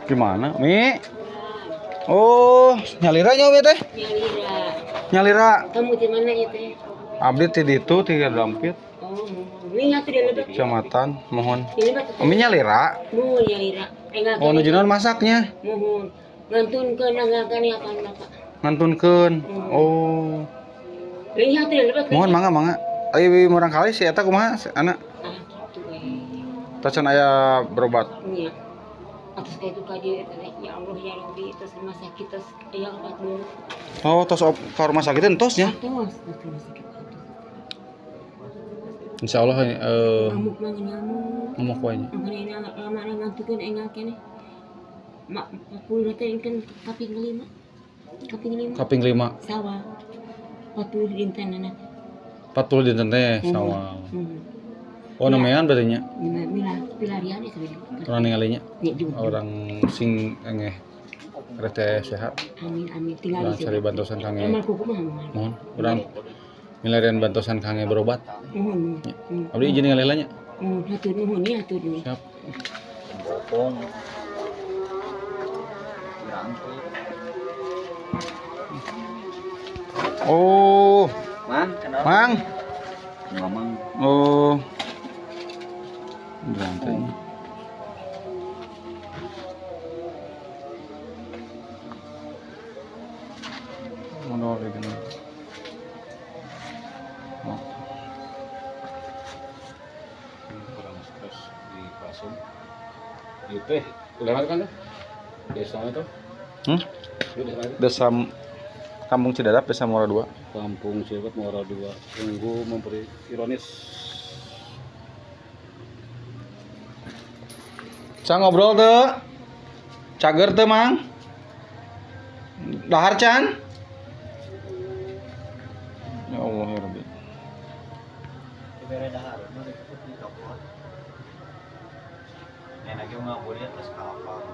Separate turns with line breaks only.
Gimana? Mi? Oh, nyaliranya we teh?
Nyalira.
Nyalira.
Kamu di mana ya teh?
Abdi ti ditu ti Dampit.
Oh, ini atuh dia lebet.
Kecamatan, mohon.
Ini batu.
Ami nyalira.
Mohon nyalira. Enggak.
Oh, nu jinaon masaknya?
Mohon. Ngantunkeun anggakan ya kan Bapak.
Ngantunkeun. Oh.
Ini atuh dia lebet.
Mohon mangga. Ai murang kali si eta kumaha anak?
Ah, gitu we.
Tacan aya berobat.
Iya. Atas kayak itu kaji ya Allah ya Rabbi terus rumah sakit terus ya obat dulu.
Oh, tos ke rumah sakit entos nya.
Terus rumah sakit.
Insyaallah
Ngamuk mah ngamuk.
ngomong wae nya.
Angkana lama ngantukeun enggal kene. Mak 40 teh kan kaping 5. Kaping 5.
Kaping 5.
Sawah. 40 dinten anak.
40 dinten teh sawah. Oh,
Ya.
nemean berarti nya.
Mila pilarian itu sebenarnya.
Orang ninggalinya.
Ya juga.
Orang sing engeh rete sehat.
Amin tinggal
Urang
di
cari bantosan kange.
Amal kuku mah mohon.
Mohon urang milarian bantosan kange berobat.
Mohon.
Abdi izin ngalih nya.
Hatur nuhun ya hatur nuhun.
Siap.
Bopong.
Oh,
Man, kenapa?
Mang.
Ngomong.
Oh. Berangkat. Mono lagi nih. Oh. Kurang stres di Pasum. Itu udah kan tuh? Desa itu? Desa Kampung Cidadak, Desa Muara 2.
Kampung Cidadak Muara 2. Tunggu memberi ironis.
Can ngobrol tuh. Cager tuh, Mang. Dahar Can. Ya Allah ya Rabbi.
Ibere dahar, mari di toko. Nenek lagi ngabur di atas kapal.